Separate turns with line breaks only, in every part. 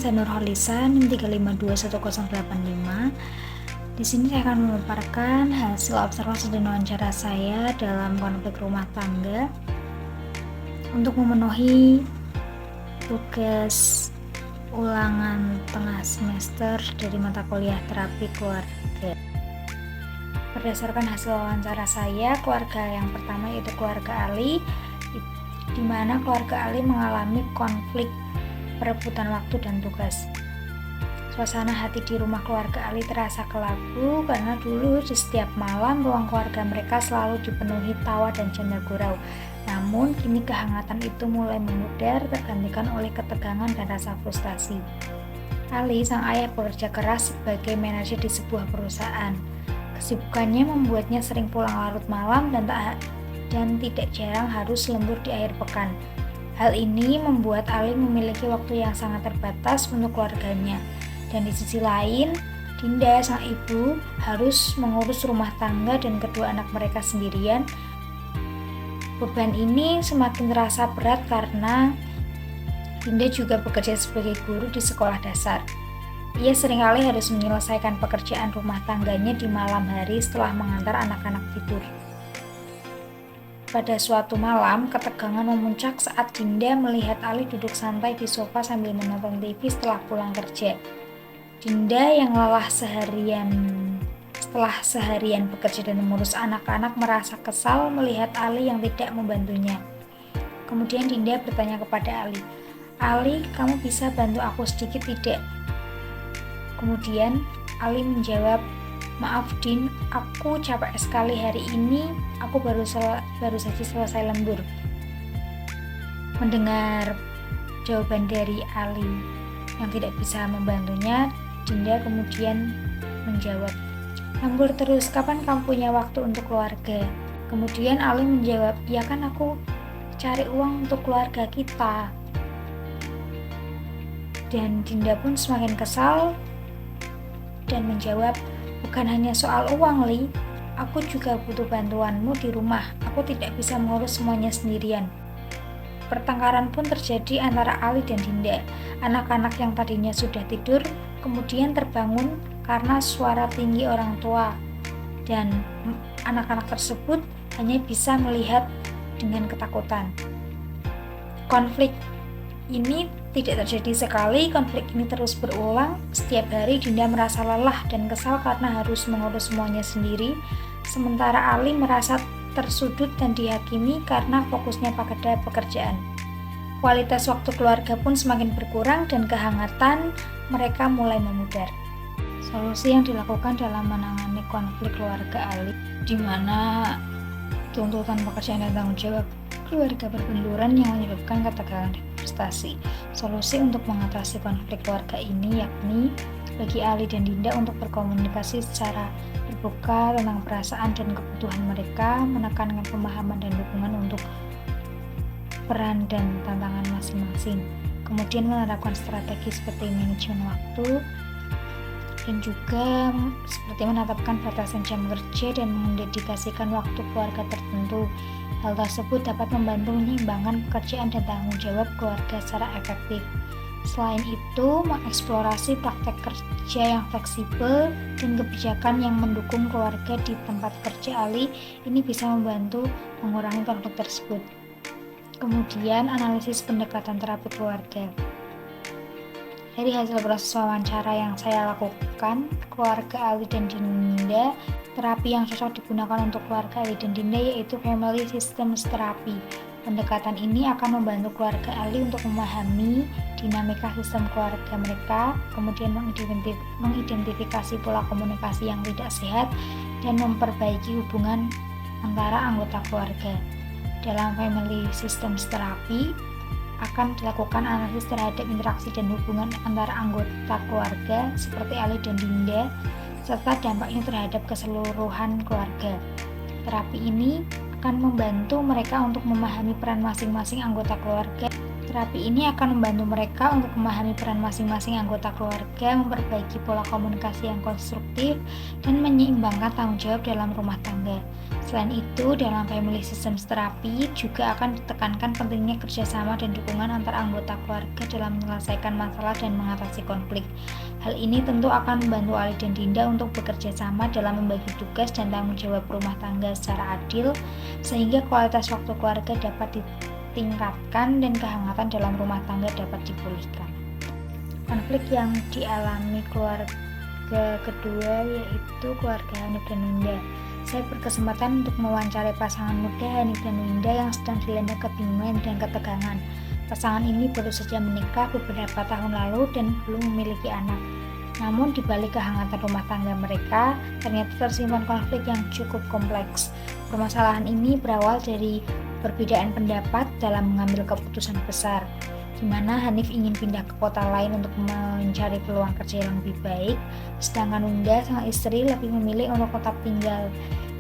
saya Nurholisa, NIM 3521085. Di sini saya akan memaparkan hasil observasi dan wawancara saya dalam konflik rumah tangga untuk memenuhi tugas ulangan tengah semester dari mata kuliah terapi keluarga. Berdasarkan hasil wawancara saya, keluarga yang pertama yaitu keluarga Ali, di mana keluarga Ali mengalami konflik perebutan waktu dan tugas. Suasana hati di rumah keluarga Ali terasa kelabu karena dulu di setiap malam ruang keluarga mereka selalu dipenuhi tawa dan canda gurau. Namun kini kehangatan itu mulai memudar, tergantikan oleh ketegangan dan rasa frustasi. Ali, sang ayah, bekerja keras sebagai manajer di sebuah perusahaan. Kesibukannya membuatnya sering pulang larut malam dan tidak jarang harus lembur di akhir pekan. Hal ini membuat Ali memiliki waktu yang sangat terbatas untuk keluarganya. Dan di sisi lain, Dinda, sang ibu, harus mengurus rumah tangga dan kedua anak mereka sendirian. Beban ini semakin terasa berat karena Dinda juga bekerja sebagai guru di sekolah dasar. Ia seringkali harus menyelesaikan pekerjaan rumah tangganya di malam hari setelah mengantar anak-anak tidur. Pada suatu malam, ketegangan memuncak saat Dinda melihat Ali duduk santai di sofa sambil menonton TV setelah pulang kerja. Dinda yang lelah setelah seharian bekerja dan mengurus anak-anak merasa kesal melihat Ali yang tidak membantunya. Kemudian Dinda bertanya kepada Ali, "Ali, kamu bisa bantu aku sedikit tidak?" Kemudian Ali menjawab, "Maaf Din, aku capek sekali hari ini, aku baru saja selesai lembur." Mendengar jawaban dari Ali yang tidak bisa membantunya, Dinda kemudian menjawab, "Lembur terus, kapan kamu punya waktu untuk keluarga?" Kemudian Ali menjawab, "Ya kan aku cari uang untuk keluarga kita." Dan Dinda pun semakin kesal dan menjawab, "Bukan hanya soal uang, Li. Aku juga butuh bantuanmu di rumah. Aku tidak bisa mengurus semuanya sendirian." Pertengkaran pun terjadi antara Ali dan Dinda. Anak-anak yang tadinya sudah tidur kemudian terbangun karena suara tinggi orang tua, dan anak-anak tersebut hanya bisa melihat dengan ketakutan. Konflik ini tidak terjadi sekali, konflik ini terus berulang. Setiap hari Dinda merasa lelah dan kesal karena harus mengurus semuanya sendiri, sementara Ali merasa tersudut dan dihakimi karena fokusnya pada pekerjaan. Kualitas waktu keluarga pun semakin berkurang dan kehangatan mereka mulai memudar. Solusi yang dilakukan dalam menangani konflik keluarga Ali, di mana tuntutan pekerjaan dan tanggung jawab keluarga berbenturan yang menyebabkan ketegangan dan frustasi. Solusi untuk mengatasi konflik keluarga ini yakni bagi Ali dan Dinda untuk berkomunikasi secara terbuka tentang perasaan dan kebutuhan mereka, menekankan pemahaman dan dukungan untuk peran dan tantangan masing-masing, kemudian menerapkan strategi seperti manajemen waktu, dan juga seperti menetapkan batasan jam kerja dan mendedikasikan waktu keluarga tertentu. Hal tersebut dapat membantu menyeimbangkan pekerjaan dan tanggung jawab keluarga secara efektif. Selain itu, mengeksplorasi praktek kerja yang fleksibel dan kebijakan yang mendukung keluarga di tempat kerja Ali ini bisa membantu mengurangi konflik tersebut. Kemudian, analisis pendekatan terapi keluarga. Dari hasil proses wawancara yang saya lakukan, keluarga Ali dan Dinda, terapi yang cocok digunakan untuk keluarga Ali dan Dinda yaitu Family Systems Therapy. Pendekatan ini akan membantu keluarga Ali untuk memahami dinamika sistem keluarga mereka, kemudian mengidentifikasi pola komunikasi yang tidak sehat, dan memperbaiki hubungan antara anggota keluarga. Dalam Family Systems Therapy akan dilakukan analisis terhadap interaksi dan hubungan antara anggota keluarga seperti Ali dan Dinda, serta dampaknya terhadap keseluruhan keluarga. Terapi ini akan membantu mereka untuk memahami peran masing-masing anggota keluarga Terapi ini akan membantu mereka untuk memahami peran masing-masing anggota keluarga, memperbaiki pola komunikasi yang konstruktif, dan menyeimbangkan tanggung jawab dalam rumah tangga. Selain itu, dalam family systems terapi juga akan ditekankan pentingnya kerjasama dan dukungan antar anggota keluarga dalam menyelesaikan masalah dan mengatasi konflik. Hal ini tentu akan membantu Ali dan Dinda untuk bekerja sama dalam membagi tugas dan tanggung jawab rumah tangga secara adil, sehingga kualitas waktu keluarga dapat tingkatkan dan kehangatan dalam rumah tangga dapat dipulihkan. Konflik yang dialami keluarga kedua yaitu keluarga Hanif dan Winda. Saya berkesempatan untuk mewawancarai pasangan muda Hanif dan Winda yang sedang dilanda kebingungan dan ketegangan. Pasangan ini baru saja menikah beberapa tahun lalu dan belum memiliki anak. Namun di balik kehangatan rumah tangga mereka, ternyata tersimpan konflik yang cukup kompleks. Permasalahan ini berawal dari perbedaan pendapat dalam mengambil keputusan besar, di mana Hanif ingin pindah ke kota lain untuk mencari peluang kerja yang lebih baik, sedangkan Winda sang istri lebih memilih untuk tetap tinggal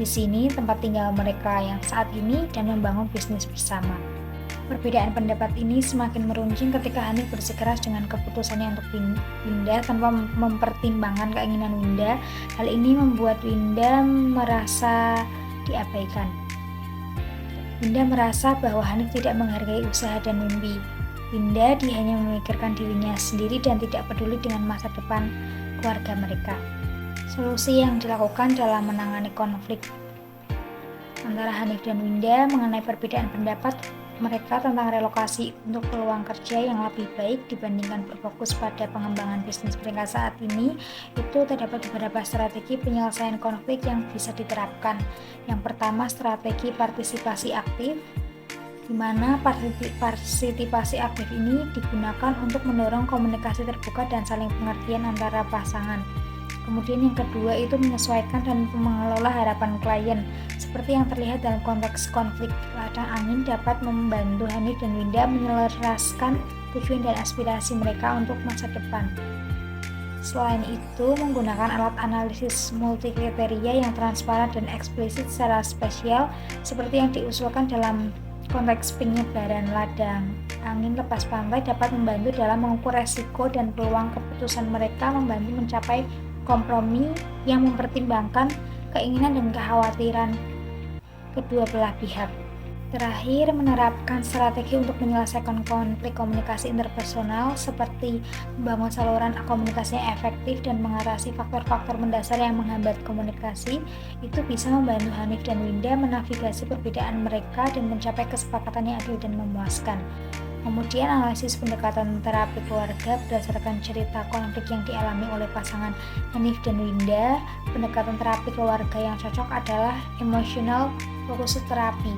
di sini tempat tinggal mereka yang saat ini dan membangun bisnis bersama. Perbedaan pendapat ini semakin meruncing ketika Hanif bersikeras dengan keputusannya untuk pindah tanpa mempertimbangkan keinginan Winda. Hal ini membuat Winda merasa diabaikan. Winda merasa bahwa Hanif tidak menghargai usaha dan mimpi. Winda hanya memikirkan dirinya sendiri dan tidak peduli dengan masa depan keluarga mereka. Solusi yang dilakukan dalam menangani konflik antara Hanif dan Winda mengenai perbedaan pendapat mereka tentang relokasi untuk peluang kerja yang lebih baik dibandingkan berfokus pada pengembangan bisnis mereka saat ini, itu terdapat beberapa strategi penyelesaian konflik yang bisa diterapkan. Yang pertama, strategi partisipasi aktif, di mana partisipasi aktif ini digunakan untuk mendorong komunikasi terbuka dan saling pengertian antara pasangan. Kemudian yang kedua itu menyesuaikan dan mengelola harapan klien. Seperti yang terlihat dalam konteks konflik ladang angin dapat membantu Hanif dan Winda menyelaraskan tujuan dan aspirasi mereka untuk masa depan. Selain itu, menggunakan alat analisis multikriteria yang transparan dan eksplisit secara spesial seperti yang diusulkan dalam konteks penyebaran ladang angin lepas pantai dapat membantu dalam mengukur resiko dan peluang keputusan mereka, membantu mencapai kompromi yang mempertimbangkan keinginan dan kekhawatiran kedua belah pihak. Terakhir, menerapkan strategi untuk menyelesaikan konflik komunikasi interpersonal seperti membangun saluran komunikasi yang efektif dan mengatasi faktor-faktor mendasar yang menghambat komunikasi, itu bisa membantu Hanif dan Winda menavigasi perbedaan mereka dan mencapai kesepakatan yang adil dan memuaskan. Kemudian analisis pendekatan terapi keluarga berdasarkan cerita konflik yang dialami oleh pasangan Hanif dan Winda. Pendekatan terapi keluarga yang cocok adalah emotional focus terapi.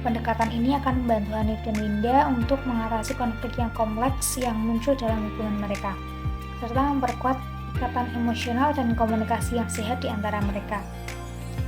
Pendekatan ini akan membantu Hanif dan Winda untuk mengatasi konflik yang kompleks yang muncul dalam hubungan mereka, serta memperkuat ikatan emosional dan komunikasi yang sehat di antara mereka.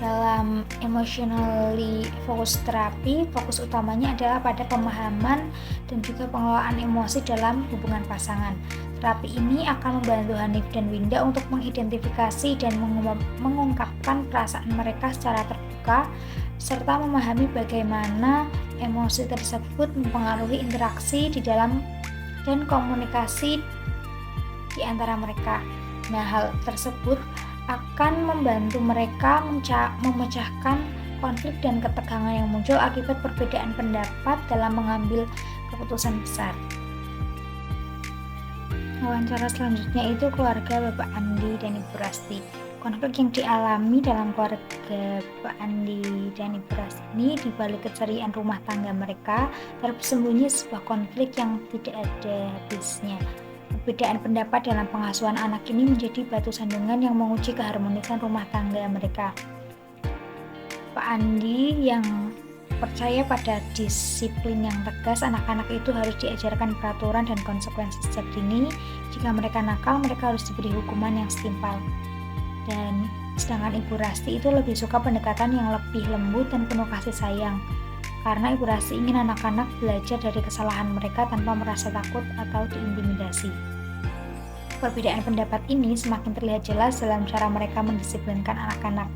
Dalam emotionally focused terapi, fokus utamanya adalah pada pemahaman dan juga pengelolaan emosi dalam hubungan pasangan. Terapi ini akan membantu Hanif dan Winda untuk mengidentifikasi dan mengungkapkan perasaan mereka secara terbuka, serta memahami bagaimana emosi tersebut mempengaruhi interaksi di dalam dan komunikasi di antara mereka. Nah, hal tersebut akan membantu mereka memecahkan konflik dan ketegangan yang muncul akibat perbedaan pendapat dalam mengambil keputusan besar. Wawancara selanjutnya itu keluarga Bapak Andi dan Ibu Rasti. Konflik yang dialami dalam keluarga Bapak Andi dan Ibu Rasti ini dibalik keceriaan rumah tangga mereka tersembunyi sebuah konflik yang tidak ada habisnya. Perbedaan pendapat dalam pengasuhan anak ini menjadi batu sandungan yang menguji keharmonisan rumah tangga mereka. Pak Andi yang percaya pada disiplin yang tegas, anak-anak itu harus diajarkan peraturan dan konsekuensi sejak dini. Jika mereka nakal, mereka harus diberi hukuman yang setimpal. Dan sedangkan Ibu Rasti itu lebih suka pendekatan yang lebih lembut dan penuh kasih sayang. Karena Ibu Rasti ingin anak-anak belajar dari kesalahan mereka tanpa merasa takut atau diintimidasi. Perbedaan pendapat ini semakin terlihat jelas dalam cara mereka mendisiplinkan anak-anak.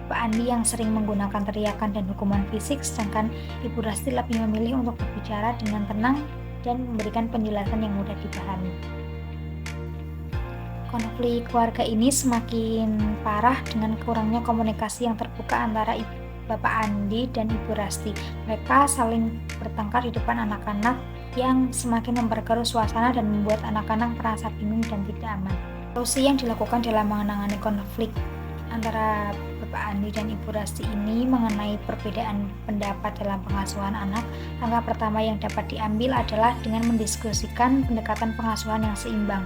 Bapak Andi yang sering menggunakan teriakan dan hukuman fisik, sedangkan Ibu Rasti lebih memilih untuk berbicara dengan tenang dan memberikan penjelasan yang mudah dipahami. Konflik keluarga ini semakin parah dengan kurangnya komunikasi yang terbuka antara Bapak Andi dan Ibu Rasti. Mereka saling bertengkar di depan anak-anak yang semakin memperkeruh suasana dan membuat anak-anak merasa bingung dan tidak aman. Solusi yang dilakukan dalam menangani konflik antara Bapak Andi dan Ibu Rasti ini mengenai perbedaan pendapat dalam pengasuhan anak. Langkah pertama yang dapat diambil adalah dengan mendiskusikan pendekatan pengasuhan yang seimbang.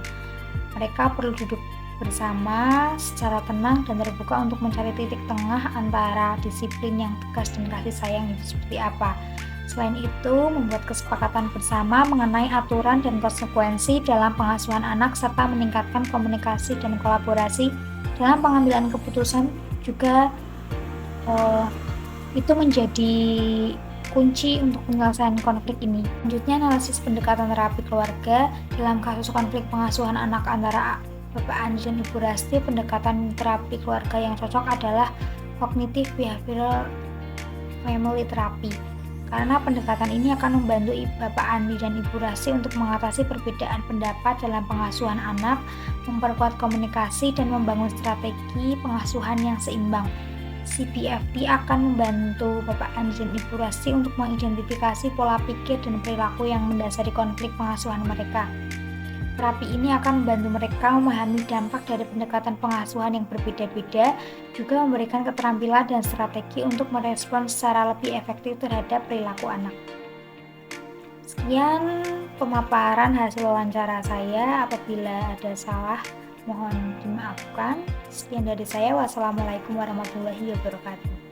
Mereka perlu duduk bersama secara tenang dan terbuka untuk mencari titik tengah antara disiplin yang tegas dan kasih sayang itu seperti apa. Selain itu, membuat kesepakatan bersama mengenai aturan dan konsekuensi dalam pengasuhan anak serta meningkatkan komunikasi dan kolaborasi dalam pengambilan keputusan juga itu menjadi kunci untuk penyelesaian konflik ini. Selanjutnya, analisis pendekatan terapi keluarga. Dalam kasus konflik pengasuhan anak antara Bapak Andi dan Ibu Rasti, pendekatan terapi keluarga yang cocok adalah Cognitive Behavioral Family Therapy. Karena pendekatan ini akan membantu Bapak Andi dan Ibu Rasti untuk mengatasi perbedaan pendapat dalam pengasuhan anak, memperkuat komunikasi, dan membangun strategi pengasuhan yang seimbang. CBFT akan membantu Bapak Andi dan Ibu Rasti untuk mengidentifikasi pola pikir dan perilaku yang mendasari konflik pengasuhan mereka. Terapi ini akan membantu mereka memahami dampak dari pendekatan pengasuhan yang berbeda-beda, juga memberikan keterampilan dan strategi untuk merespons secara lebih efektif terhadap perilaku anak. Sekian pemaparan hasil wawancara saya. Apabila ada salah, mohon dimaafkan. Sekian dari saya. Wassalamualaikum warahmatullahi wabarakatuh.